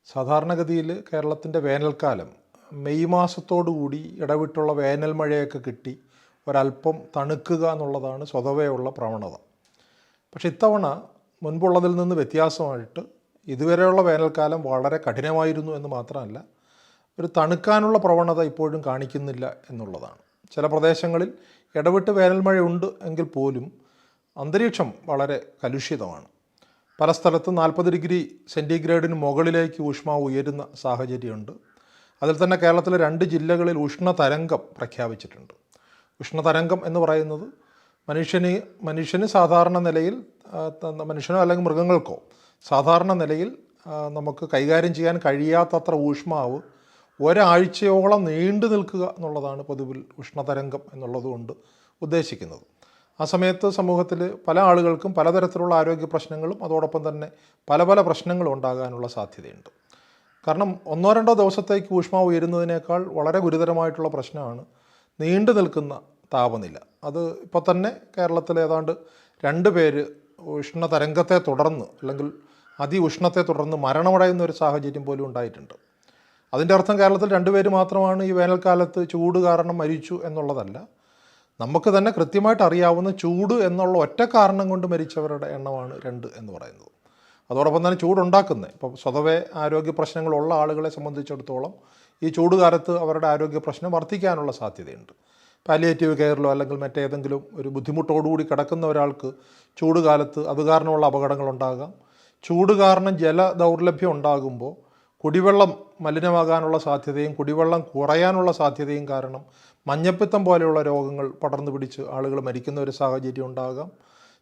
സാധാരണഗതിയിൽ കേരളത്തിൻ്റെ വേനൽക്കാലം മെയ് മാസത്തോടുകൂടി ഇടവിട്ടുള്ള വേനൽ മഴയൊക്കെ കിട്ടി ഒരല്പം തണുക്കുക എന്നുള്ളതാണ് സ്വതവേയുള്ള പ്രവണത. പക്ഷേ ഇത്തവണ മുൻപുള്ളതിൽ നിന്ന് വ്യത്യാസമായിട്ട് ഇതുവരെയുള്ള വേനൽക്കാലം വളരെ കഠിനമായിരുന്നു എന്ന് മാത്രമല്ല, ഒരു തണുക്കാനുള്ള പ്രവണത ഇപ്പോഴും കാണിക്കുന്നില്ല എന്നുള്ളതാണ്. ചില പ്രദേശങ്ങളിൽ ഇടവിട്ട് വേനൽ മഴയുണ്ട് എങ്കിൽ പോലും അന്തരീക്ഷം വളരെ കലുഷിതമാണ്. പല സ്ഥലത്തും 40 ഡിഗ്രി സെൻറ്റിഗ്രേഡിന് മുകളിലേക്ക് ഊഷ്മാവ് ഉയരുന്ന സാഹചര്യമുണ്ട്. അതിൽ തന്നെ കേരളത്തിലെ 2 ജില്ലകളിൽ ഉഷ്ണതരംഗം പ്രഖ്യാപിച്ചിട്ടുണ്ട്. ഉഷ്ണതരംഗം എന്ന് പറയുന്നത് മനുഷ്യന് സാധാരണ നിലയിൽ, മനുഷ്യനോ അല്ലെങ്കിൽ മൃഗങ്ങൾക്കോ സാധാരണ നിലയിൽ നമുക്ക് കൈകാര്യം ചെയ്യാൻ കഴിയാത്തത്ര ഊഷ്മാവ് ഒരാഴ്ചയോളം നീണ്ടു നിൽക്കുക എന്നുള്ളതാണ് പൊതുവിൽ ഉഷ്ണതരംഗം എന്നുള്ളതുകൊണ്ട് ഉദ്ദേശിക്കുന്നത്. ആ സമയത്ത് സമൂഹത്തിൽ പല ആളുകൾക്കും പലതരത്തിലുള്ള ആരോഗ്യ പ്രശ്നങ്ങളും അതോടൊപ്പം തന്നെ പല പല പ്രശ്നങ്ങളും ഉണ്ടാകാനുള്ള സാധ്യതയുണ്ട്. കാരണം 1-2 ദിവസത്തേക്ക് ഊഷ്മാവ് ഉയരുന്നതിനേക്കാൾ വളരെ ഗുരുതരമായിട്ടുള്ള പ്രശ്നമാണ് നീണ്ടു നിൽക്കുന്ന താപനില. അത് ഇപ്പോൾ തന്നെ കേരളത്തിൽ ഏതാണ്ട് 2 പേര് ഉഷ്ണതരംഗത്തെ തുടർന്ന് അല്ലെങ്കിൽ അതിഉഷ്ണത്തെ തുടർന്ന് മരണമടയുന്ന ഒരു സാഹചര്യം പോലും ഉണ്ടായിട്ടുണ്ട്. അതിൻ്റെ അർത്ഥം കേരളത്തിൽ 2 പേര് മാത്രമാണ് ഈ വേനൽക്കാലത്ത് ചൂട് കാരണം മരിച്ചു എന്നുള്ളതല്ല. നമുക്ക് തന്നെ കൃത്യമായിട്ട് അറിയാവുന്ന ചൂട് എന്നുള്ള ഒറ്റ കാരണം കൊണ്ട് മരിച്ചവരുടെ എണ്ണമാണ് 2 എന്ന് പറയുന്നത്. അതോടൊപ്പം തന്നെ ചൂടുണ്ടാക്കുന്നത് ഇപ്പോൾ സ്വതവേ ആരോഗ്യ പ്രശ്നങ്ങളുള്ള ആളുകളെ സംബന്ധിച്ചിടത്തോളം ഈ ചൂട് കാലത്ത് അവരുടെ ആരോഗ്യ പ്രശ്നം വർദ്ധിക്കാനുള്ള സാധ്യതയുണ്ട്. പാലിയേറ്റീവ് കെയറിലോ അല്ലെങ്കിൽ മറ്റേതെങ്കിലും ഒരു ബുദ്ധിമുട്ടോടുകൂടി കിടക്കുന്ന ഒരാൾക്ക് ചൂട് കാലത്ത് അത് കാരണമുള്ള അപകടങ്ങളുണ്ടാകാം. ചൂട് കാരണം ജല ദൗർലഭ്യം ഉണ്ടാകുമ്പോൾ കുടിവെള്ളം മലിനമാകാനുള്ള സാധ്യതയും കുടിവെള്ളം കുറയാനുള്ള സാധ്യതയും കാരണം മഞ്ഞപ്പിത്തം പോലെയുള്ള രോഗങ്ങൾ പടർന്നു പിടിച്ച് ആളുകൾ മരിക്കുന്ന ഒരു സാഹചര്യം ഉണ്ടാകാം.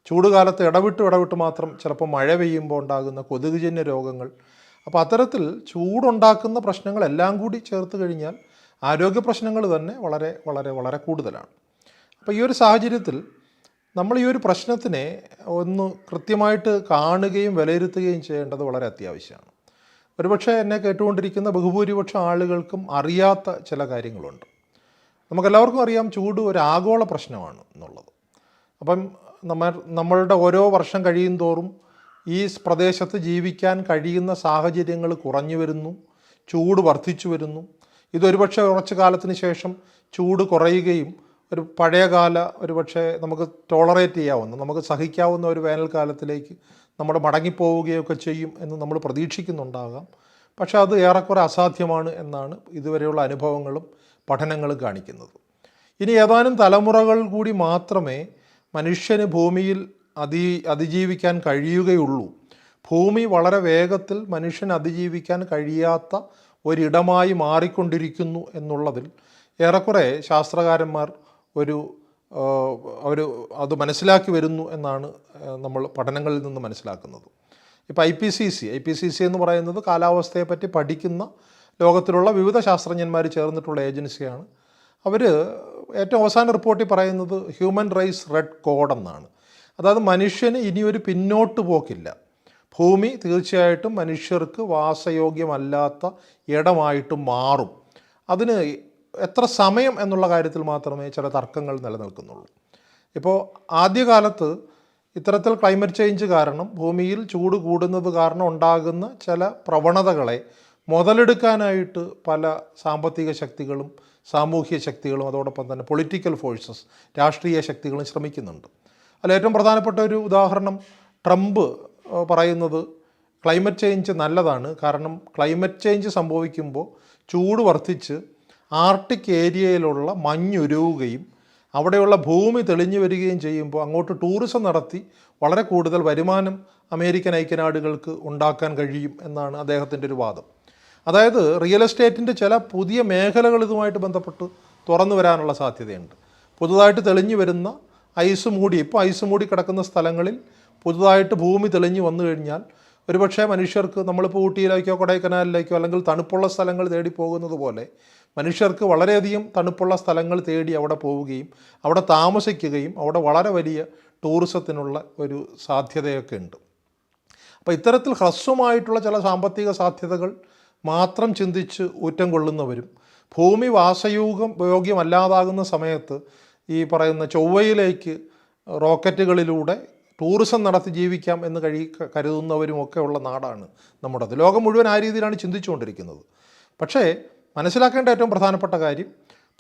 ചൂടുകാലത്ത് ഇടവിട്ട് മാത്രം ചിലപ്പോൾ മഴ പെയ്യുമ്പോൾ ഉണ്ടാകുന്ന കൊതുകുജന്യ രോഗങ്ങൾ. അപ്പോൾ അത്തരത്തിൽ ചൂടുണ്ടാക്കുന്ന പ്രശ്നങ്ങളെല്ലാം കൂടി ചേർത്ത് കഴിഞ്ഞാൽ ആരോഗ്യ പ്രശ്നങ്ങൾ തന്നെ വളരെ വളരെ വളരെ കൂടുതലാണ്. അപ്പോൾ ഈ ഒരു സാഹചര്യത്തിൽ നമ്മൾ ഈ ഒരു പ്രശ്നത്തിനെ ഒന്ന് കൃത്യമായിട്ട് കാണുകയും വിലയിരുത്തുകയും ചെയ്യേണ്ടത് വളരെ അത്യാവശ്യമാണ്. ഒരുപക്ഷെ എന്നെ കേട്ടുകൊണ്ടിരിക്കുന്ന ബഹുഭൂരിപക്ഷം ആളുകൾക്കും അറിയാത്ത ചില കാര്യങ്ങളുണ്ട്. നമുക്കെല്ലാവർക്കും അറിയാം ചൂട് ഒരു ആഗോള പ്രശ്നമാണ് എന്നുള്ളത്. അപ്പം നമ്മളുടെ ഓരോ വർഷം കഴിയും തോറും ഈ പ്രദേശത്ത് ജീവിക്കാൻ കഴിയുന്ന സാഹചര്യങ്ങൾ കുറഞ്ഞു വരുന്നു, ചൂട് വർദ്ധിച്ചു വരുന്നു. ഇതൊരുപക്ഷെ കുറച്ച് കാലത്തിന് ശേഷം ചൂട് കുറയുകയും ഒരു പഴയകാല ഒരുപക്ഷെ നമുക്ക് ടോളറേറ്റ് ചെയ്യാവുന്ന, നമുക്ക് സഹിക്കാവുന്ന ഒരു വേനൽക്കാലത്തിലേക്ക് നമ്മൾ മടങ്ങിപ്പോവുകയൊക്കെ ചെയ്യും എന്ന് നമ്മൾ പ്രതീക്ഷിക്കുന്നുണ്ടാകാം. പക്ഷേ അത് ഏറെക്കുറെ അസാധ്യമാണ് എന്നാണ് ഇതുവരെയുള്ള അനുഭവങ്ങളും പഠനങ്ങളും കാണിക്കുന്നത്. ഇനി ഏതാനും തലമുറകൾ കൂടി മാത്രമേ മനുഷ്യന് ഭൂമിയിൽ അതിജീവിക്കാൻ കഴിയുകയുള്ളൂ. ഭൂമി വളരെ വേഗത്തിൽ മനുഷ്യന് അതിജീവിക്കാൻ കഴിയാത്ത ഒരിടമായി മാറിക്കൊണ്ടിരിക്കുന്നു എന്നുള്ളതിൽ ഏറെക്കുറെ ശാസ്ത്രകാരന്മാർ അവർ അത് മനസ്സിലാക്കി വരുന്നു എന്നാണ് നമ്മൾ പഠനങ്ങളിൽ നിന്ന് മനസ്സിലാക്കുന്നത്. ഇപ്പോൾ IPCC എന്ന് പറയുന്നത് കാലാവസ്ഥയെപ്പറ്റി പഠിക്കുന്ന ലോകത്തിലുള്ള വിവിധ ശാസ്ത്രജ്ഞന്മാർ ചേർന്നിട്ടുള്ള ഏജൻസിയാണ്. അവർ ഏറ്റവും അവസാന റിപ്പോർട്ടിൽ പറയുന്നത് ഹ്യൂമൻ റൈസ് റെഡ് കോഡ് എന്നാണ്. അതായത് മനുഷ്യന് ഇനിയൊരു പിന്നോട്ട് പോക്കില്ല. ഭൂമി തീർച്ചയായിട്ടും മനുഷ്യർക്ക് വാസയോഗ്യമല്ലാത്ത ഇടമായിട്ട് മാറും. അതിന് എത്ര സമയം എന്നുള്ള കാര്യത്തിൽ മാത്രമേ ചില തർക്കങ്ങൾ നിലനിൽക്കുന്നുള്ളൂ. ഇപ്പോൾ ആദ്യകാലത്ത് ഇത്തരത്തിൽ ക്ലൈമറ്റ് ചേഞ്ച് കാരണം ഭൂമിയിൽ ചൂട് കൂടുന്നത് കാരണം ഉണ്ടാകുന്ന ചില പ്രവണതകളെ മുതലെടുക്കാനായിട്ട് പല സാമ്പത്തിക ശക്തികളും സാമൂഹ്യ ശക്തികളും അതോടൊപ്പം തന്നെ പൊളിറ്റിക്കൽ ഫോഴ്സസ്, രാഷ്ട്രീയ ശക്തികളും ശ്രമിക്കുന്നുണ്ട്. അതിൽ ഏറ്റവും പ്രധാനപ്പെട്ട ഒരു ഉദാഹരണം ട്രംപ് പറയുന്നത് ക്ലൈമറ്റ് ചേഞ്ച് നല്ലതാണ്. കാരണം ക്ലൈമറ്റ് ചേഞ്ച് സംഭവിക്കുമ്പോൾ ചൂട് വർദ്ധിച്ച് ആർട്ടിക് ഏരിയയിലുള്ള മഞ്ഞുരുവുകയും അവിടെയുള്ള ഭൂമി തെളിഞ്ഞു വരികയും ചെയ്യുമ്പോൾ അങ്ങോട്ട് ടൂറിസം നടത്തി വളരെ കൂടുതൽ വരുമാനം അമേരിക്കൻ ഐക്യനാടുകൾക്ക് ഉണ്ടാക്കാൻ കഴിയും എന്നാണ് അദ്ദേഹത്തിൻ്റെ ഒരു വാദം. അതായത് റിയൽ എസ്റ്റേറ്റിൻ്റെ ചില പുതിയ മേഖലകൾ ഇതുമായിട്ട് ബന്ധപ്പെട്ട് തുറന്നു വരാനുള്ള സാധ്യതയുണ്ട്. പുതുതായിട്ട് തെളിഞ്ഞു വരുന്ന ഐസ് മൂടി കിടക്കുന്ന സ്ഥലങ്ങളിൽ പുതുതായിട്ട് ഭൂമി തെളിഞ്ഞു വന്നു കഴിഞ്ഞാൽ ഒരുപക്ഷെ മനുഷ്യർക്ക് നമ്മളിപ്പോൾ ഊട്ടിയിലേക്കോ കൊടൈക്കനാലിലേക്കോ അല്ലെങ്കിൽ തണുപ്പുള്ള സ്ഥലങ്ങൾ തേടി പോകുന്നത് പോലെ മനുഷ്യർക്ക് വളരെയധികം തണുപ്പുള്ള സ്ഥലങ്ങൾ തേടി അവിടെ പോവുകയും അവിടെ താമസിക്കുകയും അവിടെ വളരെ വലിയ ടൂറിസത്തിനുള്ള ഒരു സാധ്യതയൊക്കെ ഉണ്ട്. അപ്പോൾ ഇത്തരത്തിൽ ഹ്രസ്വമായിട്ടുള്ള ചില സാമ്പത്തിക സാധ്യതകൾ മാത്രം ചിന്തിച്ച് ഊറ്റം കൊള്ളുന്നവരും ഭൂമി യോഗ്യമല്ലാതാകുന്ന സമയത്ത് ഈ പറയുന്ന ചൊവ്വയിലേക്ക് റോക്കറ്റുകളിലൂടെ ടൂറിസം നടത്തി ജീവിക്കാം എന്ന് കരുതുന്നവരുമൊക്കെ ഉള്ള നാടാണ് നമ്മുടേത്. ലോകം മുഴുവൻ ആ രീതിയിലാണ് ചിന്തിച്ചുകൊണ്ടിരിക്കുന്നത്. പക്ഷേ മനസ്സിലാക്കേണ്ട ഏറ്റവും പ്രധാനപ്പെട്ട കാര്യം,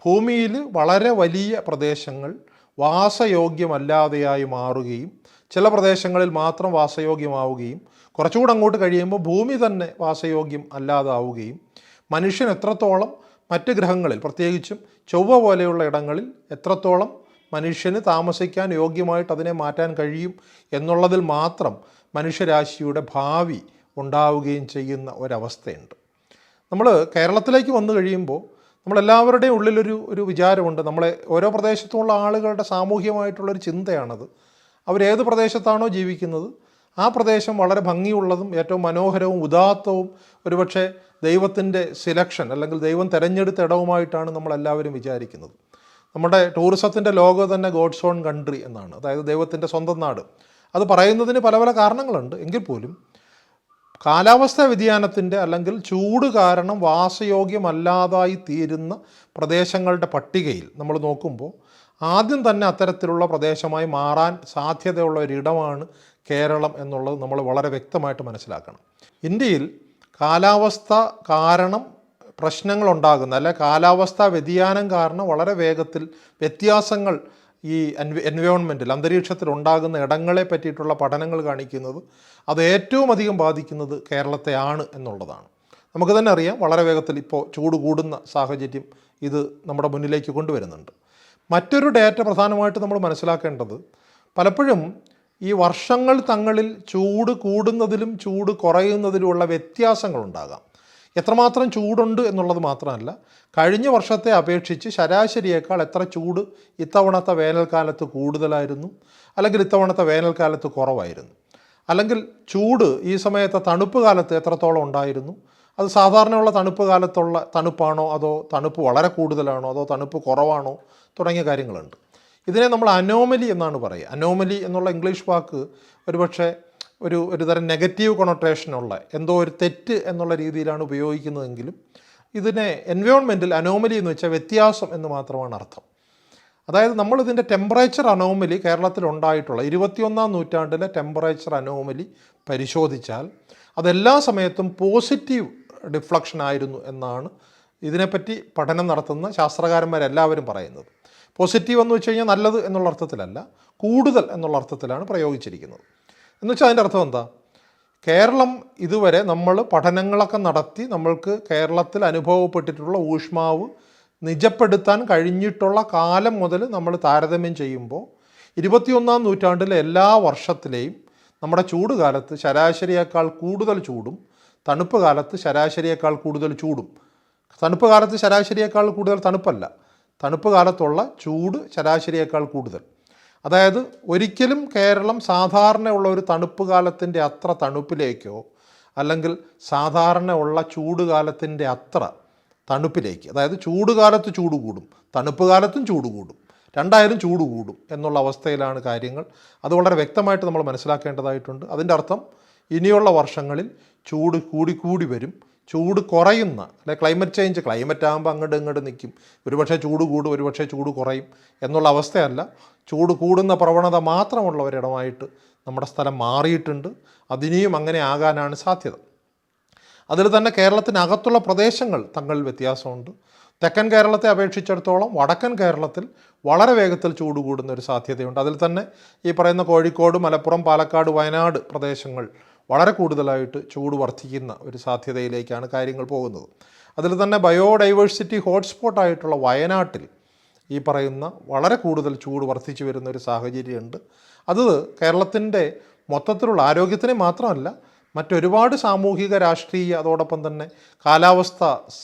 ഭൂമിയിൽ വളരെ വലിയ പ്രദേശങ്ങൾ വാസയോഗ്യമല്ലാതെയായി മാറുകയും ചില പ്രദേശങ്ങളിൽ മാത്രം വാസയോഗ്യമാവുകയും കുറച്ചുകൂടെ അങ്ങോട്ട് കഴിയുമ്പോൾ ഭൂമി തന്നെ വാസയോഗ്യം അല്ലാതാവുകയും മനുഷ്യൻ എത്രത്തോളം മറ്റ് ഗ്രഹങ്ങളിൽ, പ്രത്യേകിച്ചും ചൊവ്വ പോലെയുള്ള ഇടങ്ങളിൽ എത്രത്തോളം മനുഷ്യന് താമസിക്കാൻ യോഗ്യമായിട്ട് അതിനെ മാറ്റാൻ കഴിയും എന്നുള്ളതിൽ മാത്രം മനുഷ്യരാശിയുടെ ഭാവി ഉണ്ടാവുകയും ചെയ്യുന്ന ഒരവസ്ഥയുണ്ട്. നമ്മൾ കേരളത്തിലേക്ക് വന്നു കഴിയുമ്പോൾ നമ്മളെല്ലാവരുടെയും ഉള്ളിലൊരു വിചാരമുണ്ട്. നമ്മളെ ഓരോ പ്രദേശത്തുമുള്ള ആളുകളുടെ സാമൂഹികമായിട്ടുള്ളൊരു ചിന്തയാണത്. അവരേത് പ്രദേശത്താണോ ജീവിക്കുന്നത് ആ പ്രദേശം വളരെ ഭംഗിയുള്ളതും ഏറ്റവും മനോഹരവും ഉദാത്തവും ഒരുപക്ഷെ ദൈവത്തിൻ്റെ സിലക്ഷൻ അല്ലെങ്കിൽ ദൈവം തിരഞ്ഞെടുത്ത ഇടവുമായിട്ടാണ് നമ്മളെല്ലാവരും വിചാരിക്കുന്നത്. നമ്മുടെ ടൂറിസത്തിൻ്റെ ലോഗോ തന്നെ ഗോഡ്സ് ഓൺ കൺട്രി എന്നാണ്, അതായത് ദൈവത്തിൻ്റെ സ്വന്തം നാട്. അത് പറയുന്നതിന് പല പല കാരണങ്ങളുണ്ട്. എങ്കിൽ പോലും കാലാവസ്ഥാ വ്യതിയാനത്തിൻ്റെ അല്ലെങ്കിൽ ചൂട് കാരണം വാസയോഗ്യമല്ലാതായി തീരുന്ന പ്രദേശങ്ങളുടെ പട്ടികയിൽ നമ്മൾ നോക്കുമ്പോൾ ആദ്യം തന്നെ അത്തരത്തിലുള്ള പ്രദേശമായി മാറാൻ സാധ്യതയുള്ള ഒരിടമാണ് കേരളം എന്നുള്ളത് നമ്മൾ വളരെ വ്യക്തമായിട്ട് മനസ്സിലാക്കണം. ഇന്ത്യയിൽ കാലാവസ്ഥ കാരണം പ്രശ്നങ്ങളുണ്ടാകുന്ന അല്ലെ കാലാവസ്ഥാ വ്യതിയാനം കാരണം വളരെ വേഗത്തിൽ വ്യത്യാസങ്ങൾ ഈ എൻവയോൺമെൻറ്റിൽ അന്തരീക്ഷത്തിൽ ഉണ്ടാകുന്ന ഇടങ്ങളെ പറ്റിയിട്ടുള്ള പഠനങ്ങൾ കാണിക്കുന്നത് അത് ഏറ്റവും അധികം ബാധിക്കുന്നത് കേരളത്തെയാണ് എന്നുള്ളതാണ്. നമുക്ക് തന്നെ അറിയാം, വളരെ വേഗത്തിൽ ഇപ്പോൾ ചൂട് കൂടുന്ന സാഹചര്യം ഇത് നമ്മുടെ മുന്നിലേക്ക് കൊണ്ടുവരുന്നുണ്ട്. മറ്റൊരു ഡേറ്റ പ്രധാനമായിട്ട് നമ്മൾ മനസ്സിലാക്കേണ്ടത്, പലപ്പോഴും ഈ വർഷങ്ങൾ തങ്ങളിൽ ചൂട് കൂടുന്നതിലും ചൂട് കുറയുന്നതിലുമുള്ള വ്യത്യാസങ്ങളുണ്ടാകാം. എത്രമാത്രം ചൂടുണ്ട് എന്നുള്ളത് മാത്രമല്ല, കഴിഞ്ഞ വർഷത്തെ അപേക്ഷിച്ച് ശരാശരിയേക്കാൾ എത്ര ചൂട് ഇത്തവണത്തെ വേനൽക്കാലത്ത് കൂടുതലായിരുന്നു, അല്ലെങ്കിൽ ഇത്തവണത്തെ വേനൽക്കാലത്ത് കുറവായിരുന്നു, അല്ലെങ്കിൽ ചൂട് ഈ സമയത്തെ തണുപ്പ് കാലത്ത് എത്രത്തോളം ഉണ്ടായിരുന്നു, അത് സാധാരണയുള്ള തണുപ്പ് കാലത്തുള്ള തണുപ്പാണോ അതോ തണുപ്പ് വളരെ കൂടുതലാണോ അതോ തണുപ്പ് കുറവാണോ തുടങ്ങിയ കാര്യങ്ങളുണ്ട്. ഇതിനെ നമ്മൾ അനോമലി എന്നാണ് പറയുക. അനോമലി എന്നുള്ള ഇംഗ്ലീഷ് വാക്ക് ഒരുപക്ഷെ ഒരു തരം നെഗറ്റീവ് കൊണോട്ടേഷനുള്ള എന്തോ ഒരു തെറ്റ് എന്നുള്ള രീതിയിലാണ് ഉപയോഗിക്കുന്നതെങ്കിലും ഇതിനെ എൻവയോൺമെൻറ്റിൽ അനോമലി എന്ന് വെച്ചാൽ വ്യത്യാസം എന്ന് മാത്രമാണ് അർത്ഥം. അതായത് നമ്മളിതിൻ്റെ ടെമ്പറേച്ചർ അനോമലി കേരളത്തിൽ ഉണ്ടായിട്ടുള്ള 21-ാം നൂറ്റാണ്ടിലെ ടെമ്പറേച്ചർ അനോമലി പരിശോധിച്ചാൽ അതെല്ലാ സമയത്തും പോസിറ്റീവ് ഡിഫ്ലക്ഷൻ ആയിരുന്നു എന്നാണ് ഇതിനെപ്പറ്റി പഠനം നടത്തുന്ന ശാസ്ത്രകാരന്മാരെല്ലാവരും പറയുന്നത്. പോസിറ്റീവ് എന്ന് വെച്ച് കഴിഞ്ഞാൽ നല്ലത് എന്നുള്ള അർത്ഥത്തിലല്ല, കൂടുതൽ എന്നുള്ള അർത്ഥത്തിലാണ് പ്രയോഗിച്ചിരിക്കുന്നത്. എന്നുവെച്ചാൽ അതിൻ്റെ അർത്ഥം എന്താ? കേരളം ഇതുവരെ നമ്മൾ പഠനങ്ങളൊക്കെ നടത്തി നമ്മൾക്ക് കേരളത്തിൽ അനുഭവപ്പെട്ടിട്ടുള്ള ഊഷ്മാവ് നിജപ്പെടുത്താൻ കഴിഞ്ഞിട്ടുള്ള കാലം മുതൽ നമ്മൾ താരതമ്യം ചെയ്യുമ്പോൾ 21-ാം നൂറ്റാണ്ടിലെ എല്ലാ വർഷത്തിലെയും നമ്മുടെ ചൂട് കാലത്ത് ശരാശരിയേക്കാൾ കൂടുതൽ ചൂടും തണുപ്പ് കാലത്ത് ശരാശരിയേക്കാൾ കൂടുതൽ ചൂടും, തണുപ്പ് കാലത്ത് ശരാശരിയേക്കാൾ കൂടുതൽ തണുപ്പല്ല, തണുപ്പ് കാലത്തുള്ള ചൂട് ശരാശരിയേക്കാൾ കൂടുതൽ. അതായത് ഒരിക്കലും കേരളം സാധാരണ ഉള്ള ഒരു തണുപ്പ് കാലത്തിൻ്റെ അത്ര തണുപ്പിലേക്കോ അല്ലെങ്കിൽ സാധാരണ ഉള്ള ചൂട് കാലത്തിൻ്റെ അത്ര തണുപ്പിലേക്ക്, അതായത് ചൂട് കാലത്ത് ചൂട് കൂടും തണുപ്പ് കാലത്തും ചൂട് കൂടും, രണ്ടായാലും ചൂട് കൂടും എന്നുള്ള അവസ്ഥയിലാണ് കാര്യങ്ങൾ. അത് വളരെ വ്യക്തമായിട്ട് നമ്മൾ മനസ്സിലാക്കേണ്ടതായിട്ടുണ്ട്. അതിൻ്റെ അർത്ഥം ഇനിയുള്ള വർഷങ്ങളിൽ ചൂട് കൂടി വരും, ചൂട് കുറയുന്ന അല്ലെ ക്ലൈമറ്റ് ചേഞ്ച്, ക്ലൈമറ്റ് ആകുമ്പോൾ അങ്ങോട്ട് നിൽക്കും, ഒരുപക്ഷെ ചൂട് കൂടും ഒരുപക്ഷെ ചൂട് കുറയും എന്നുള്ള അവസ്ഥയല്ല. ചൂട് കൂടുന്ന പ്രവണത മാത്രമുള്ള ഒരിടമായിട്ട് നമ്മുടെ സ്ഥലം മാറിയിട്ടുണ്ട്. അതിനിയും അങ്ങനെ ആകാനാണ് സാധ്യത. അതിൽ തന്നെ കേരളത്തിനകത്തുള്ള പ്രദേശങ്ങൾ തങ്ങളിൽ വ്യത്യാസമുണ്ട്. തെക്കൻ കേരളത്തെ അപേക്ഷിച്ചിടത്തോളം വടക്കൻ കേരളത്തിൽ വളരെ വേഗത്തിൽ ചൂട് കൂടുന്ന ഒരു സാധ്യതയുണ്ട്. അതിൽ തന്നെ ഈ പറയുന്ന കോഴിക്കോട്, മലപ്പുറം, പാലക്കാട്, വയനാട് പ്രദേശങ്ങൾ വളരെ കൂടുതലായിട്ട് ചൂട് വർദ്ധിക്കുന്ന ഒരു സാധ്യതയിലേക്കാണ് കാര്യങ്ങൾ പോകുന്നത്. അതിൽ തന്നെ ബയോഡൈവേഴ്സിറ്റി ഹോട്ട്സ്പോട്ടായിട്ടുള്ള വയനാട്ടിൽ ഈ പറയുന്ന വളരെ കൂടുതൽ ചൂട് വർദ്ധിച്ചു വരുന്ന ഒരു സാഹചര്യമുണ്ട്. അത് കേരളത്തിൻ്റെ മൊത്തത്തിലുള്ള ആരോഗ്യത്തിനെ മാത്രമല്ല മറ്റൊരുപാട് സാമൂഹിക രാഷ്ട്രീയ അതോടൊപ്പം തന്നെ കാലാവസ്ഥ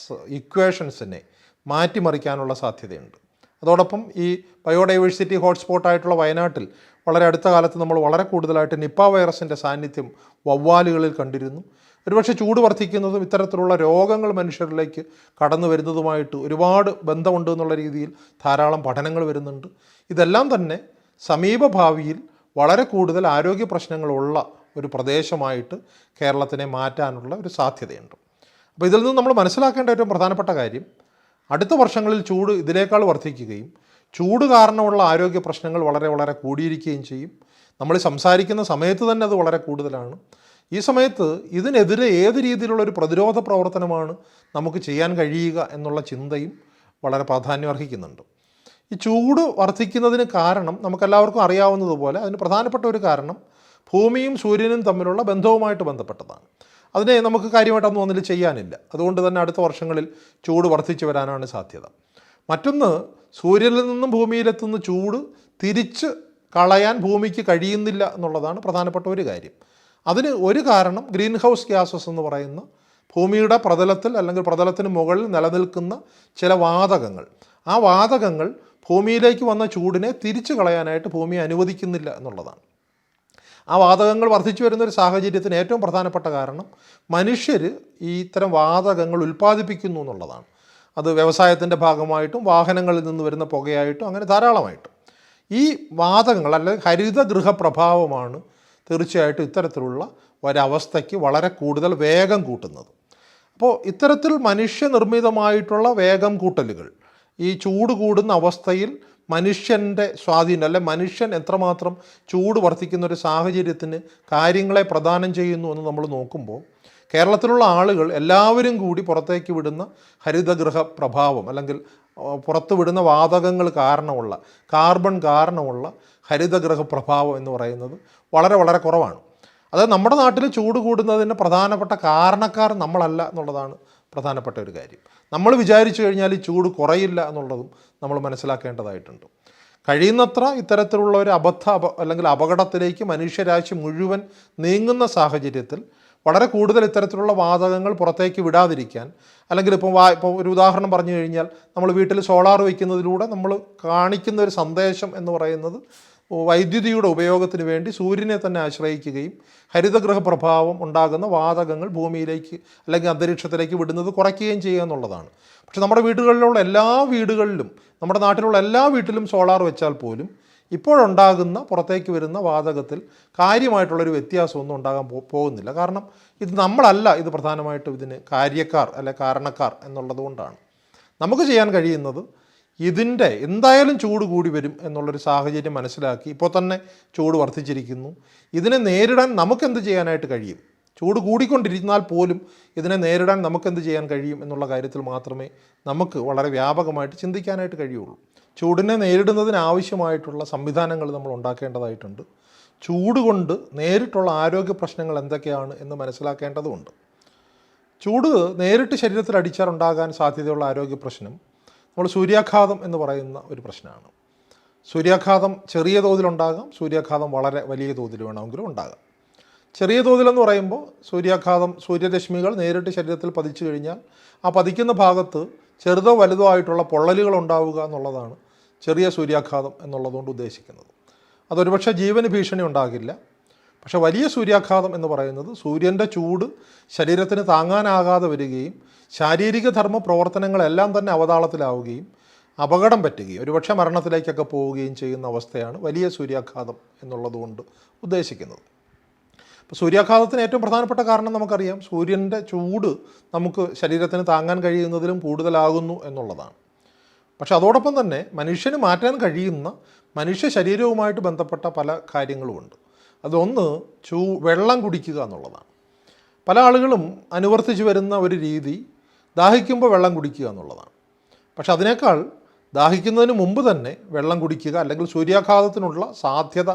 ഇക്വേഷൻസിനെ മാറ്റിമറിക്കാനുള്ള സാധ്യതയുണ്ട്. അതോടൊപ്പം ഈ ബയോഡൈവേഴ്സിറ്റി ഹോട്ട്സ്പോട്ടായിട്ടുള്ള വയനാട്ടിൽ വളരെ അടുത്ത കാലത്ത് നമ്മൾ വളരെ കൂടുതലായിട്ട് നിപ്പ വൈറസിൻ്റെ സാന്നിധ്യം വവ്വാലുകളിൽ കണ്ടിരുന്നു. ഒരുപക്ഷെ ചൂട് വർദ്ധിക്കുന്നതും ഇത്തരത്തിലുള്ള രോഗങ്ങൾ മനുഷ്യരിലേക്ക് കടന്നു വരുന്നതുമായിട്ട് ഒരുപാട് ബന്ധമുണ്ട് എന്നുള്ള രീതിയിൽ ധാരാളം പഠനങ്ങൾ വരുന്നുണ്ട്. ഇതെല്ലാം തന്നെ സമീപഭാവിയിൽ വളരെ കൂടുതൽ ആരോഗ്യ പ്രശ്നങ്ങളുള്ള ഒരു പ്രദേശമായിട്ട് കേരളത്തിനെ മാറ്റാനുള്ള ഒരു സാധ്യതയുണ്ട്. അപ്പോൾ ഇതിൽ നിന്ന് നമ്മൾ മനസ്സിലാക്കേണ്ട ഏറ്റവും പ്രധാനപ്പെട്ട കാര്യം, അടുത്ത വർഷങ്ങളിൽ ചൂട് ഇതിനേക്കാൾ വർദ്ധിക്കുകയും ചൂട് കാരണമുള്ള ആരോഗ്യ പ്രശ്നങ്ങൾ വളരെ വളരെ കൂടിയിരിക്കുകയും ചെയ്യും. നമ്മൾ സംസാരിക്കുന്ന സമയത്ത് തന്നെ അത് വളരെ കൂടുതലാണ്. ഈ സമയത്ത് ഇതിനെതിരെ ഏത് രീതിയിലുള്ള ഒരു പ്രതിരോധ പ്രവർത്തനമാണ് നമുക്ക് ചെയ്യാൻ കഴിയുക എന്നുള്ള ചിന്തയും വളരെ പ്രാധാന്യം അർഹിക്കുന്നുണ്ട്. ഈ ചൂട് വർദ്ധിക്കുന്നതിന് കാരണം നമുക്കെല്ലാവർക്കും അറിയാവുന്നതുപോലെ അതിന് പ്രധാനപ്പെട്ട ഒരു കാരണം ഭൂമിയും സൂര്യനും തമ്മിലുള്ള ബന്ധവുമായിട്ട് ബന്ധപ്പെട്ടതാണ്. അതിനെ നമുക്ക് കാര്യമായിട്ടൊന്നും ഒന്നിൽ ചെയ്യാനില്ല. അതുകൊണ്ട് തന്നെ അടുത്ത വർഷങ്ങളിൽ ചൂട് വർദ്ധിച്ചു വരാനാണ് സാധ്യത. മറ്റൊന്ന്, സൂര്യനിൽ നിന്നും ഭൂമിയിലെത്തുന്ന ചൂട് തിരിച്ച് കളയാൻ ഭൂമിക്ക് കഴിയുന്നില്ല എന്നുള്ളതാണ് പ്രധാനപ്പെട്ട ഒരു കാര്യം. അതിന് ഒരു കാരണം ഗ്രീൻ ഹൗസ് ഗ്യാസസ് എന്ന് പറയുന്ന ഭൂമിയുടെ പ്രതലത്തിൽ അല്ലെങ്കിൽ പ്രതലത്തിന് മുകളിൽ നിലനിൽക്കുന്ന ചില വാതകങ്ങൾ, ആ വാതകങ്ങൾ ഭൂമിയിലേക്ക് വന്ന ചൂടിനെ തിരിച്ചു കളയാനായിട്ട് ഭൂമിയെ അനുവദിക്കുന്നില്ല എന്നുള്ളതാണ്. ആ വാതകങ്ങൾ വർദ്ധിച്ചു വരുന്നൊരു സാഹചര്യത്തിന് ഏറ്റവും പ്രധാനപ്പെട്ട കാരണം മനുഷ്യർ ഈ ഇത്തരം വാതകങ്ങൾ ഉൽപ്പാദിപ്പിക്കുന്നു എന്നുള്ളതാണ്. അത് വ്യവസായത്തിൻ്റെ ഭാഗമായിട്ടും വാഹനങ്ങളിൽ നിന്ന് വരുന്ന പുകയായിട്ടും അങ്ങനെ ധാരാളമായിട്ടും ഈ വാതകങ്ങൾ അല്ലെങ്കിൽ ഹരിതഗൃഹ പ്രഭാവമാണ് തീർച്ചയായിട്ടും ഇത്തരത്തിലുള്ള ഒരവസ്ഥയ്ക്ക് വളരെ കൂടുതൽ വേഗം കൂട്ടുന്നത്. അപ്പോൾ ഇത്തരത്തിൽ മനുഷ്യനിർമ്മിതമായിട്ടുള്ള വേഗം കൂട്ടലുകൾ ഈ ചൂട് കൂടുന്ന അവസ്ഥയിൽ മനുഷ്യൻ്റെ സ്വാധീനം അല്ലെ മനുഷ്യൻ എത്രമാത്രം ചൂട് വർദ്ധിക്കുന്ന ഒരു സാഹചര്യത്തിന് കാര്യങ്ങളെ പ്രദാനം ചെയ്യുന്നു എന്ന് നമ്മൾ നോക്കുമ്പോൾ കേരളത്തിലുള്ള ആളുകൾ എല്ലാവരും കൂടി പുറത്തേക്ക് വിടുന്ന ഹരിതഗൃഹ പ്രഭാവം അല്ലെങ്കിൽ പുറത്ത് വിടുന്ന വാതകങ്ങൾ കാരണമുള്ള കാർബൺ കാരണമുള്ള ഹരിതഗൃഹ പ്രഭാവം എന്ന് പറയുന്നത് വളരെ വളരെ കുറവാണ്. അതായത് നമ്മുടെ നാട്ടിൽ ചൂട് കൂടുന്നതിന് പ്രധാനപ്പെട്ട കാരണക്കാർ നമ്മളല്ല എന്നുള്ളതാണ് പ്രധാനപ്പെട്ട ഒരു കാര്യം. നമ്മൾ വിചാരിച്ചു കഴിഞ്ഞാൽ ഈ ചൂട് കുറയില്ല എന്നുള്ളതും നമ്മൾ മനസ്സിലാക്കേണ്ടതായിട്ടുണ്ട്. കഴിയുന്നത്ര ഇത്തരത്തിലുള്ള ഒരു അല്ലെങ്കിൽ അപകടത്തിലേക്ക് മനുഷ്യരാശി മുഴുവൻ നീങ്ങുന്ന സാഹചര്യത്തിൽ വളരെ കൂടുതൽ ഇത്തരത്തിലുള്ള വാതകങ്ങൾ പുറത്തേക്ക് വിടാതിരിക്കാൻ, അല്ലെങ്കിൽ ഇപ്പോൾ ഒരു ഉദാഹരണം പറഞ്ഞു കഴിഞ്ഞാൽ നമ്മൾ വീട്ടിൽ സോളാർ വയ്ക്കുന്നതിലൂടെ നമ്മൾ കാണിക്കുന്ന ഒരു സന്ദേശം എന്ന് പറയുന്നത് വൈദ്യുതിയുടെ ഉപയോഗത്തിന് വേണ്ടി സൂര്യനെ തന്നെ ആശ്രയിക്കുകയും ഹരിതഗൃഹ പ്രഭാവം ഉണ്ടാകുന്ന വാതകങ്ങൾ ഭൂമിയിലേക്ക് അല്ലെങ്കിൽ അന്തരീക്ഷത്തിലേക്ക് വിടുന്നത് കുറയ്ക്കുകയും ചെയ്യുക എന്നുള്ളതാണ്. പക്ഷെ നമ്മുടെ വീടുകളിലുള്ള എല്ലാ വീടുകളിലും നമ്മുടെ നാട്ടിലുള്ള എല്ലാ വീട്ടിലും സോളാർ വെച്ചാൽ പോലും ഇപ്പോഴുണ്ടാകുന്ന പുറത്തേക്ക് വരുന്ന വാതകത്തിൽ കാര്യമായിട്ടുള്ളൊരു വ്യത്യാസമൊന്നും ഉണ്ടാകാൻ പോകുന്നില്ല. കാരണം ഇത് നമ്മളല്ല ഇത് പ്രധാനമായിട്ടും ഇതിന് കാര്യക്കാർ അല്ലെ കാരണക്കാർ എന്നുള്ളത് കൊണ്ടാണ്. നമുക്ക് ചെയ്യാൻ കഴിയുന്നത് ഇതിൻ്റെ എന്തായാലും ചൂട് കൂടി വരും എന്നുള്ളൊരു സാഹചര്യം മനസ്സിലാക്കി, ഇപ്പോൾ തന്നെ ചൂട് വർദ്ധിച്ചിരിക്കുന്നു, ഇതിനെ നേരിടാൻ നമുക്കെന്ത് ചെയ്യാനായിട്ട് കഴിയും, ചൂട് കൂടിക്കൊണ്ടിരുന്നാൽ പോലും ഇതിനെ നേരിടാൻ നമുക്കെന്ത് ചെയ്യാൻ കഴിയും എന്നുള്ള കാര്യത്തിൽ മാത്രമേ നമുക്ക് വളരെ വ്യാപകമായിട്ട് ചിന്തിക്കാനായിട്ട് കഴിയുള്ളൂ. ചൂടിനെ നേരിടുന്നതിന് ആവശ്യമായിട്ടുള്ള സംവിധാനങ്ങൾ നമ്മൾ ഉണ്ടാക്കേണ്ടതായിട്ടുണ്ട്. ചൂട് കൊണ്ട് നേരിട്ടുള്ള ആരോഗ്യ പ്രശ്നങ്ങൾ എന്തൊക്കെയാണ് എന്ന് മനസ്സിലാക്കേണ്ടതുണ്ട്. ചൂട് നേരിട്ട് ശരീരത്തിൽ അടിച്ചാൽ ഉണ്ടാകാൻ സാധ്യതയുള്ള ആരോഗ്യ പ്രശ്നം നമ്മൾ സൂര്യാഘാതം എന്ന് പറയുന്ന ഒരു പ്രശ്നമാണ്. സൂര്യാഘാതം ചെറിയ തോതിലുണ്ടാകാം, സൂര്യാഘാതം വളരെ വലിയ തോതിൽ വേണമെങ്കിലും ഉണ്ടാകാം. ചെറിയ തോതിലെന്ന് പറയുമ്പോൾ സൂര്യരശ്മികൾ നേരിട്ട് ശരീരത്തിൽ പതിച്ചു കഴിഞ്ഞാൽ ആ പതിക്കുന്ന ഭാഗത്ത് ചെറുതോ വലുതോ ആയിട്ടുള്ള പൊള്ളലുകൾ ഉണ്ടാവുക എന്നുള്ളതാണ് ചെറിയ സൂര്യാഘാതം എന്നുള്ളതുകൊണ്ട് ഉദ്ദേശിക്കുന്നത്. അതൊരുപക്ഷെ ജീവന് ഭീഷണി ഉണ്ടാകില്ല. പക്ഷേ വലിയ സൂര്യാഘാതം എന്ന് പറയുന്നത് സൂര്യൻ്റെ ചൂട് ശരീരത്തിന് താങ്ങാനാകാതെ വരികയും ശാരീരിക ധർമ്മ പ്രവർത്തനങ്ങളെല്ലാം തന്നെ അവതാളത്തിലാവുകയും അപകടം പറ്റുകയും ഒരുപക്ഷെ മരണത്തിലേക്കൊക്കെ പോവുകയും ചെയ്യുന്ന അവസ്ഥയാണ് വലിയ സൂര്യാഘാതം എന്നുള്ളതുകൊണ്ട് ഉദ്ദേശിക്കുന്നത്. അപ്പോൾ സൂര്യാഘാതത്തിന് ഏറ്റവും പ്രധാനപ്പെട്ട കാരണം നമുക്കറിയാം, സൂര്യൻ്റെ ചൂട് നമുക്ക് ശരീരത്തിന് താങ്ങാൻ കഴിയുന്നതിലും കൂടുതലാകുന്നു എന്നുള്ളതാണ്. പക്ഷെ അതോടൊപ്പം തന്നെ മനുഷ്യന് മാറ്റാൻ കഴിയുന്ന മനുഷ്യ ശരീരവുമായിട്ട് ബന്ധപ്പെട്ട പല കാര്യങ്ങളുമുണ്ട്. അതൊന്ന് വെള്ളം കുടിക്കുക എന്നുള്ളതാണ്. പല ആളുകളും അനുവർത്തിച്ച് വരുന്ന ഒരു രീതി ദാഹിക്കുമ്പോൾ വെള്ളം കുടിക്കുക എന്നുള്ളതാണ്. പക്ഷെ അതിനേക്കാൾ ദാഹിക്കുന്നതിന് മുമ്പ് തന്നെ വെള്ളം കുടിക്കുക അല്ലെങ്കിൽ സൂര്യാഘാതത്തിനുള്ള സാധ്യത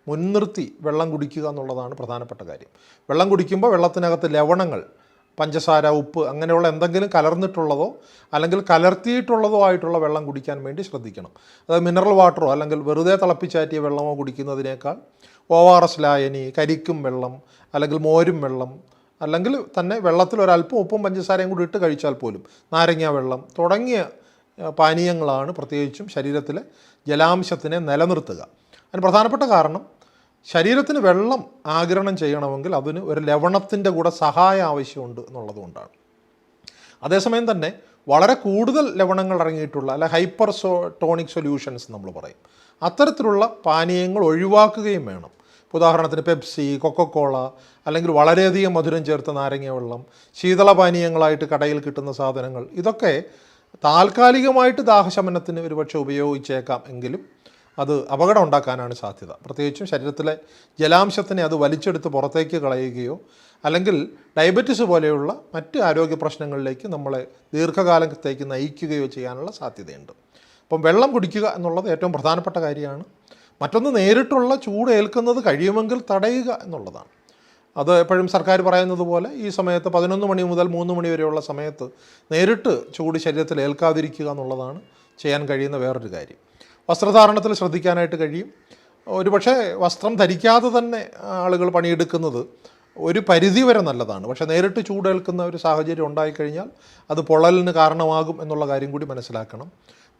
മുൻനിർത്തി വെള്ളം കുടിക്കുക എന്നുള്ളതാണ് പ്രധാനപ്പെട്ട കാര്യം. വെള്ളം കുടിക്കുമ്പോൾ വെള്ളത്തിനകത്ത് ലവണങ്ങൾ, പഞ്ചസാര, ഉപ്പ് അങ്ങനെയുള്ള എന്തെങ്കിലും കലർന്നിട്ടുള്ളതോ അല്ലെങ്കിൽ കലർത്തിയിട്ടുള്ളതോ ആയിട്ടുള്ള വെള്ളം കുടിക്കാൻ വേണ്ടി ശ്രദ്ധിക്കണം. അതായത് മിനറൽ വാട്ടറോ അല്ലെങ്കിൽ വെറുതെ തിളപ്പിച്ചാറ്റിയ വെള്ളമോ കുടിക്കുന്നതിനേക്കാൾ ORS ലായനി, കരിക്കും വെള്ളം അല്ലെങ്കിൽ മോരും വെള്ളം അല്ലെങ്കിൽ തന്നെ വെള്ളത്തിൽ ഒരല്പം ഉപ്പും പഞ്ചസാരയും കൂടി ഇട്ട് കഴിച്ചാൽ പോലും നാരങ്ങ വെള്ളം തുടങ്ങിയ പാനീയങ്ങളാണ് പ്രത്യേകിച്ചും ശരീരത്തിലെ ജലാംശത്തിനെ നിലനിർത്തുക. അതിന് പ്രധാനപ്പെട്ട കാരണം ശരീരത്തിന് വെള്ളം ആഗിരണം ചെയ്യണമെങ്കിൽ അതിന് ഒരു ലവണത്തിൻ്റെ കൂടെ സഹായം ആവശ്യമുണ്ട് എന്നുള്ളതുകൊണ്ടാണ്. അതേസമയം തന്നെ വളരെ കൂടുതൽ ലവണങ്ങൾ അടങ്ങിയിട്ടുള്ള അല്ല ടോണിക് സൊല്യൂഷൻസ് നമ്മൾ പറയും, അത്തരത്തിലുള്ള പാനീയങ്ങൾ ഒഴിവാക്കുകയും വേണം. ഉദാഹരണത്തിന് പെപ്സി, കൊക്കക്കോള അല്ലെങ്കിൽ വളരെയധികം മധുരം ചേർത്ത നാരങ്ങ വെള്ളം, ശീതളപാനീയങ്ങളായിട്ട് കടയിൽ കിട്ടുന്ന സാധനങ്ങൾ, ഇതൊക്കെ താൽക്കാലികമായിട്ട് ദാഹശമനത്തിന് ഒരുപക്ഷെ ഉപയോഗിച്ചേക്കാം. എങ്കിലും അത് അപകടം ഉണ്ടാക്കാനാണ് സാധ്യത. പ്രത്യേകിച്ചും ശരീരത്തിലെ ജലാംശത്തിനെ അത് വലിച്ചെടുത്ത് പുറത്തേക്ക് കളയുകയോ അല്ലെങ്കിൽ ഡയബറ്റിസ് പോലെയുള്ള മറ്റ് ആരോഗ്യ പ്രശ്നങ്ങളിലേക്ക് നമ്മളെ ദീർഘകാലത്തേക്ക് നയിക്കുകയോ ചെയ്യാനുള്ള സാധ്യതയുണ്ട്. അപ്പം വെള്ളം കുടിക്കുക എന്നുള്ളത് ഏറ്റവും പ്രധാനപ്പെട്ട കാര്യമാണ്. മറ്റൊന്ന്, നേരിട്ടുള്ള ചൂട് ഏൽക്കുന്നത് കഴിയുമെങ്കിൽ തടയുക എന്നുള്ളതാണ്. അത് എപ്പോഴും സർക്കാർ പറയുന്നത് പോലെ ഈ സമയത്ത് 11 മണി മുതൽ 3 മണി വരെയുള്ള സമയത്ത് നേരിട്ട് ചൂട് ശരീരത്തിൽ ഏൽക്കാതിരിക്കുക എന്നുള്ളതാണ് ചെയ്യാൻ കഴിയുന്ന വേറൊരു കാര്യം. വസ്ത്രധാരണത്തിൽ ശ്രദ്ധിക്കാനായിട്ട് കഴിയും. ഒരുപക്ഷെ വസ്ത്രം ധരിക്കാതെ തന്നെ ആളുകൾ പണിയെടുക്കുന്നത് ഒരു പരിധി വരെ നല്ലതാണ്. പക്ഷേ നേരിട്ട് ചൂടേൽക്കുന്ന ഒരു സാഹചര്യം ഉണ്ടായിക്കഴിഞ്ഞാൽ അത് പൊള്ളലിന് കാരണമാകും എന്നുള്ള കാര്യം കൂടി മനസ്സിലാക്കണം.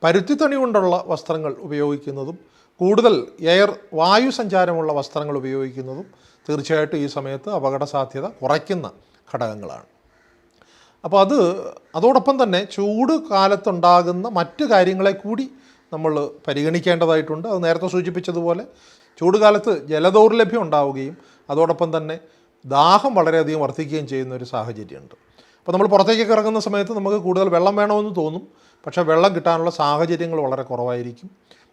പരുത്തിത്തണി കൊണ്ടുള്ള വസ്ത്രങ്ങൾ ഉപയോഗിക്കുന്നതും കൂടുതൽ വായു സഞ്ചാരമുള്ള വസ്ത്രങ്ങൾ ഉപയോഗിക്കുന്നതും തീർച്ചയായിട്ടും ഈ സമയത്ത് അപകട സാധ്യത കുറയ്ക്കുന്ന ഘടകങ്ങളാണ്. അപ്പോൾ അതോടൊപ്പം തന്നെ ചൂട് കാലത്തുണ്ടാകുന്ന മറ്റ് കാര്യങ്ങളെ കൂടി നമ്മൾ പരിഗണിക്കേണ്ടതായിട്ടുണ്ട്. അത് നേരത്തെ സൂചിപ്പിച്ചതുപോലെ ചൂട് കാലത്ത് ജലദൗർലഭ്യം ഉണ്ടാവുകയും അതോടൊപ്പം തന്നെ ദാഹം വളരെയധികം വർദ്ധിക്കുകയും ചെയ്യുന്ന ഒരു സാഹചര്യമുണ്ട്. അപ്പോൾ നമ്മൾ പുറത്തേക്കൊക്കെ ഇറങ്ങുന്ന സമയത്ത് നമുക്ക് കൂടുതൽ വെള്ളം വേണമെന്ന് തോന്നും, പക്ഷേ വെള്ളം കിട്ടാനുള്ള സാഹചര്യങ്ങൾ വളരെ കുറവായിരിക്കും.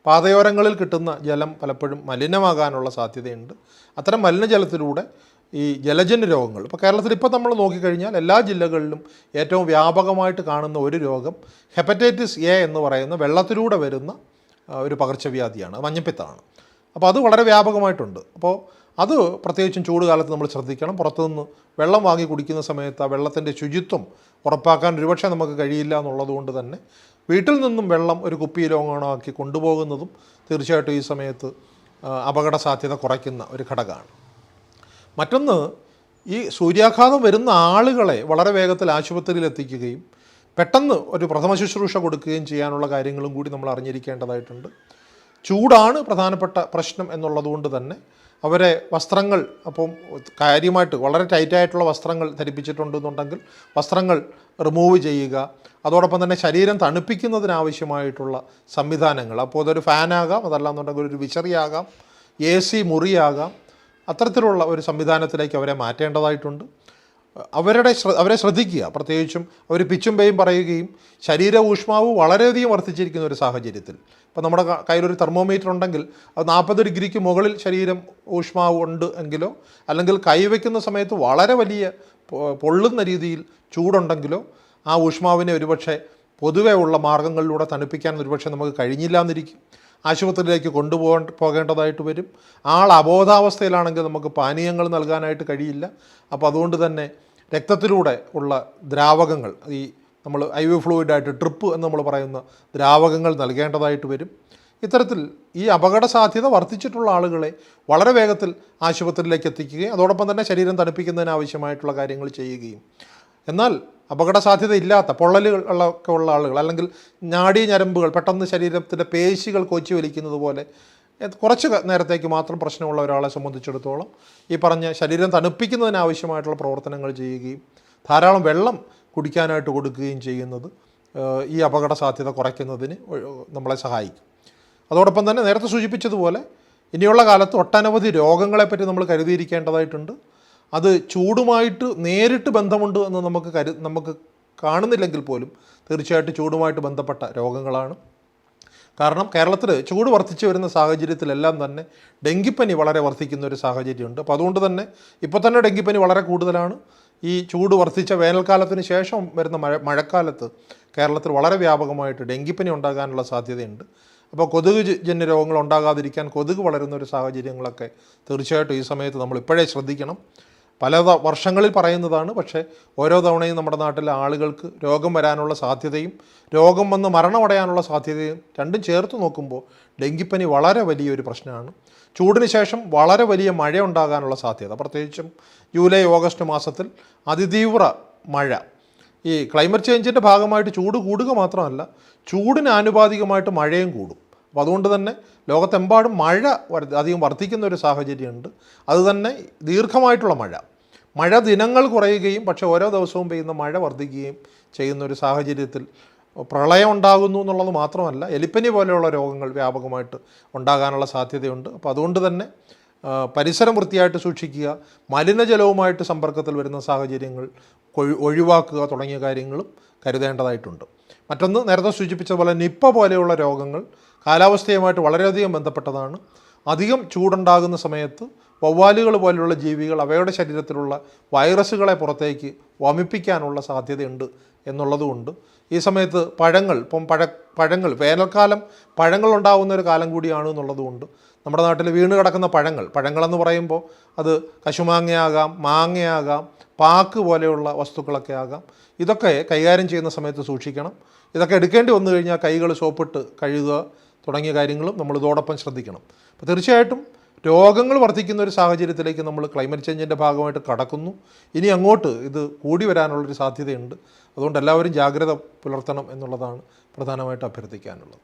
പാതയോരങ്ങളിൽ കിട്ടുന്ന ജലം പലപ്പോഴും മലിനമാകാനുള്ള സാധ്യതയുണ്ട്. അത്തരം മലിനജലത്തിലൂടെ ഈ ജലജന്യ രോഗങ്ങൾ, ഇപ്പോൾ കേരളത്തിൽ ഇപ്പോൾ നമ്മൾ നോക്കിക്കഴിഞ്ഞാൽ എല്ലാ ജില്ലകളിലും ഏറ്റവും വ്യാപകമായിട്ട് കാണുന്ന ഒരു രോഗം ഹെപ്പറ്റൈറ്റിസ് എ എന്ന് പറയുന്ന വെള്ളത്തിലൂടെ വരുന്ന ഒരു പകർച്ചവ്യാധിയാണ്, മഞ്ഞപ്പിത്തമാണ്. അപ്പോൾ അത് വളരെ വ്യാപകമായിട്ടുണ്ട്. അപ്പോൾ അത് പ്രത്യേകിച്ചും ചൂട് കാലത്ത് നമ്മൾ ശ്രദ്ധിക്കണം. പുറത്തുനിന്ന് വെള്ളം വാങ്ങി കുടിക്കുന്ന സമയത്ത് ആ വെള്ളത്തിൻ്റെ ശുചിത്വം ഉറപ്പാക്കാൻ ഒരുപക്ഷെ നമുക്ക് കഴിയില്ല എന്നുള്ളതുകൊണ്ട് തന്നെ വീട്ടിൽ നിന്നും വെള്ളം ഒരു കുപ്പിയിലോ ആക്കി കൊണ്ടുപോകുന്നതും തീർച്ചയായിട്ടും ഈ സമയത്ത് അപകട സാധ്യത കുറയ്ക്കുന്ന ഒരു ഘടകമാണ്. മറ്റൊന്ന്, ഈ സൂര്യാഘാതം വരുന്ന ആളുകളെ വളരെ വേഗത്തിൽ ആശുപത്രിയിൽ എത്തിക്കുകയും പെട്ടെന്ന് ഒരു പ്രഥമ ശുശ്രൂഷ കൊടുക്കുകയും ചെയ്യാനുള്ള കാര്യങ്ങളും കൂടി നമ്മൾ അറിഞ്ഞിരിക്കേണ്ടതായിട്ടുണ്ട്. ചൂടാണ് പ്രധാനപ്പെട്ട പ്രശ്നം എന്നുള്ളതുകൊണ്ട് തന്നെ അവരെ വസ്ത്രങ്ങൾ കാര്യമായിട്ട് വളരെ ടൈറ്റായിട്ടുള്ള വസ്ത്രങ്ങൾ ധരിപ്പിച്ചിട്ടുണ്ടെന്നുണ്ടെങ്കിൽ വസ്ത്രങ്ങൾ റിമൂവ് ചെയ്യുക. അതോടൊപ്പം തന്നെ ശരീരം തണുപ്പിക്കുന്നതിനാവശ്യമായിട്ടുള്ള സംവിധാനങ്ങൾ, അപ്പോൾ അതൊരു ഫാനാകാം, അതല്ലാന്നുണ്ടെങ്കിൽ ഒരു വിശറിയാകാം, AC മുറിയാകാം, അത്തരത്തിലുള്ള ഒരു സംവിധാനത്തിലേക്ക് അവരെ മാറ്റേണ്ടതായിട്ടുണ്ട്. അവരെ ശ്രദ്ധിക്കുക. പ്രത്യേകിച്ചും അവർ പിച്ചും പേയും പറയുകയും ശരീര ഊഷ്മാവ് വളരെയധികം വർദ്ധിച്ചിരിക്കുന്ന ഒരു സാഹചര്യത്തിൽ, ഇപ്പോൾ നമ്മുടെ കയ്യിലൊരു തെർമോമീറ്റർ ഉണ്ടെങ്കിൽ അത് 40 ഡിഗ്രിക്ക് മുകളിൽ ശരീരം ഊഷ്മാവ് ഉണ്ട് എങ്കിലോ അല്ലെങ്കിൽ കൈവയ്ക്കുന്ന സമയത്ത് വളരെ വലിയ പൊള്ളുന്ന രീതിയിൽ ചൂടുണ്ടെങ്കിലോ ആ ഊഷ്മാവിനെ ഒരുപക്ഷെ പൊതുവേ ഉള്ള മാർഗ്ഗങ്ങളിലൂടെ തണുപ്പിക്കാൻ ഒരുപക്ഷെ നമുക്ക് കഴിഞ്ഞില്ല എന്നിരിക്കും. ആശുപത്രിയിലേക്ക് പോകേണ്ടതായിട്ട് വരും. അബോധാവസ്ഥയിലാണെങ്കിൽ നമുക്ക് പാനീയങ്ങൾ നൽകാനായിട്ട് കഴിയില്ല. അപ്പോൾ അതുകൊണ്ട് തന്നെ രക്തത്തിലൂടെ ഉള്ള ദ്രാവകങ്ങൾ, നമ്മൾ IV ഫ്ലൂയിഡായിട്ട് ട്രിപ്പ് എന്ന് നമ്മൾ പറയുന്ന ദ്രാവകങ്ങൾ നൽകേണ്ടതായിട്ട് വരും. ഇത്തരത്തിൽ ഈ അപകട സാധ്യത വർദ്ധിച്ചിട്ടുള്ള ആളുകളെ വളരെ വേഗത്തിൽ ആശുപത്രിയിലേക്ക് എത്തിക്കുകയും അതോടൊപ്പം തന്നെ ശരീരം തണുപ്പിക്കുന്നതിന് ആവശ്യമായിട്ടുള്ള കാര്യങ്ങൾ ചെയ്യുകയും, എന്നാൽ അപകട സാധ്യത ഇല്ലാത്ത പൊള്ളലുകളൊക്കെ ഉള്ള ആളുകൾ അല്ലെങ്കിൽ നാഡീ ഞരമ്പുകൾ പെട്ടെന്ന് ശരീരത്തിൻ്റെ പേശികൾ കൊച്ചി വലിക്കുന്നത് പോലെ കുറച്ച് നേരത്തേക്ക് മാത്രം പ്രശ്നമുള്ള ഒരാളെ സംബന്ധിച്ചിടത്തോളം ഈ പറഞ്ഞ ശരീരം തണുപ്പിക്കുന്നതിനാവശ്യമായിട്ടുള്ള പ്രവർത്തനങ്ങൾ ചെയ്യുകയും ധാരാളം വെള്ളം കുടിക്കാനായിട്ട് കൊടുക്കുകയും ചെയ്യുന്നത് ഈ അപകട സാധ്യത കുറയ്ക്കുന്നതിന് നമ്മളെ സഹായിക്കും. അതോടൊപ്പം തന്നെ നേരത്തെ സൂചിപ്പിച്ചതുപോലെ ഇനിയുള്ള കാലത്ത് ഒട്ടനവധി രോഗങ്ങളെപ്പറ്റി നമ്മൾ കരുതിയിരിക്കേണ്ടതായിട്ടുണ്ട്. അത് ചൂടുമായിട്ട് നേരിട്ട് ബന്ധമുണ്ട് എന്ന് നമുക്ക് കാണുന്നില്ലെങ്കിൽ പോലും തീർച്ചയായിട്ടും ചൂടുമായിട്ട് ബന്ധപ്പെട്ട രോഗങ്ങളാണ്. കാരണം കേരളത്തിൽ ചൂട് വർദ്ധിച്ചു വരുന്ന സാഹചര്യത്തിലെല്ലാം തന്നെ ഡെങ്കിപ്പനി വളരെ വർദ്ധിക്കുന്ന ഒരു സാഹചര്യമുണ്ട്. അപ്പോൾ അതുകൊണ്ട് തന്നെ ഇപ്പോൾ തന്നെ ഡെങ്കിപ്പനി വളരെ കൂടുതലാണ്. ഈ ചൂട് വർദ്ധിച്ച വേനൽക്കാലത്തിന് ശേഷം വരുന്ന മഴക്കാലത്ത് കേരളത്തിൽ വളരെ വ്യാപകമായിട്ട് ഡെങ്കിപ്പനി ഉണ്ടാകാനുള്ള സാധ്യതയുണ്ട്. അപ്പോൾ കൊതുക് ജന്യ രോഗങ്ങൾ ഉണ്ടാകാതിരിക്കാൻ കൊതുക് വളരുന്ന ഒരു സാഹചര്യങ്ങളൊക്കെ തീർച്ചയായിട്ടും ഈ സമയത്ത് നമ്മൾ ഇപ്പോഴേ ശ്രദ്ധിക്കണം. പല വർഷങ്ങളിൽ പറയുന്നതാണ്, പക്ഷേ ഓരോ തവണയും നമ്മുടെ നാട്ടിലെ ആളുകൾക്ക് രോഗം വരാനുള്ള സാധ്യതയും രോഗം വന്ന് മരണമടയാനുള്ള സാധ്യതയും രണ്ടും ചേർത്ത് നോക്കുമ്പോൾ ഡെങ്കിപ്പനി വളരെ വലിയൊരു പ്രശ്നമാണ്. ചൂടിന് ശേഷം വളരെ വലിയ മഴ ഉണ്ടാകാനുള്ള സാധ്യത, പ്രത്യേകിച്ചും ജൂലൈ ഓഗസ്റ്റ് മാസത്തിൽ അതിതീവ്ര മഴ, ഈ ക്ലൈമറ്റ് ചേഞ്ചിൻ്റെ ഭാഗമായിട്ട് ചൂട് കൂടുക മാത്രമല്ല ചൂടിന് ആനുപാതികമായിട്ട് മഴയും കൂടും. അപ്പോൾ അതുകൊണ്ട് തന്നെ ലോകത്തെമ്പാടും മഴ അധികം വർദ്ധിക്കുന്ന ഒരു സാഹചര്യമുണ്ട്. അതുതന്നെ ദീർഘമായിട്ടുള്ള മഴ ദിനങ്ങൾ കുറയുകയും പക്ഷേ ഓരോ ദിവസവും പെയ്യുന്ന മഴ വർദ്ധിക്കുകയും ചെയ്യുന്ന ഒരു സാഹചര്യത്തിൽ പ്രളയം ഉണ്ടാകുന്നു എന്നുള്ളത് മാത്രമല്ല എലിപ്പനി പോലെയുള്ള രോഗങ്ങൾ വ്യാപകമായിട്ട് ഉണ്ടാകാനുള്ള സാധ്യതയുണ്ട്. അപ്പോൾ അതുകൊണ്ട് തന്നെ പരിസരം വൃത്തിയായിട്ട് സൂക്ഷിക്കുക, മലിനജലവുമായിട്ട് സമ്പർക്കത്തിൽ വരുന്ന സാഹചര്യങ്ങൾ ഒഴിവാക്കുക തുടങ്ങിയ കാര്യങ്ങളും കരുതേണ്ടതായിട്ടുണ്ട്. മറ്റൊന്ന്, നേരത്തെ സൂചിപ്പിച്ചതുപോലെ നിപ്പ പോലെയുള്ള രോഗങ്ങൾ കാലാവസ്ഥയുമായിട്ട് വളരെയധികം ബന്ധപ്പെട്ടതാണ്. അധികം ചൂടുണ്ടാകുന്ന സമയത്ത് വവ്വാലുകൾ പോലെയുള്ള ജീവികൾ അവയുടെ ശരീരത്തിലുള്ള വൈറസുകളെ പുറത്തേക്ക് വമിപ്പിക്കാനുള്ള സാധ്യതയുണ്ട് എന്നുള്ളതുകൊണ്ട് ഈ സമയത്ത് ഇപ്പം പഴങ്ങൾ വേനൽക്കാലം പഴങ്ങൾ ഉണ്ടാകുന്ന ഒരു കാലം കൂടിയാണ് എന്നുള്ളതുകൊണ്ട് നമ്മുടെ നാട്ടിൽ വീണ് കിടക്കുന്ന പഴങ്ങളെന്ന് പറയുമ്പോൾ അത് കശുമാങ്ങയാകാം, മാങ്ങയാകാം, പാക്ക് പോലെയുള്ള വസ്തുക്കളൊക്കെ ആകാം. ഇതൊക്കെ കൈകാര്യം ചെയ്യുന്ന സമയത്ത് സൂക്ഷിക്കണം. ഇതൊക്കെ എടുക്കേണ്ടി വന്നു കഴിഞ്ഞാൽ കൈകൾ സോപ്പിട്ട് കഴുകുക തുടങ്ങിയ കാര്യങ്ങളും നമ്മൾ ഇതോടൊപ്പം ശ്രദ്ധിക്കണം. അപ്പോൾ തീർച്ചയായിട്ടും രോഗങ്ങൾ വർദ്ധിക്കുന്ന ഒരു സാഹചര്യത്തിലേക്ക് നമ്മൾ ക്ലൈമറ്റ് ചേഞ്ചിൻ്റെ ഭാഗമായിട്ട് കടക്കുന്നു. ഇനി അങ്ങോട്ട് ഇത് കൂടി വരാനുള്ളൊരു സാധ്യതയുണ്ട്. അതുകൊണ്ട് എല്ലാവരും ജാഗ്രത പുലർത്തണം എന്നുള്ളതാണ് പ്രധാനമായിട്ട് അഭ്യർത്ഥിക്കാനുള്ളത്.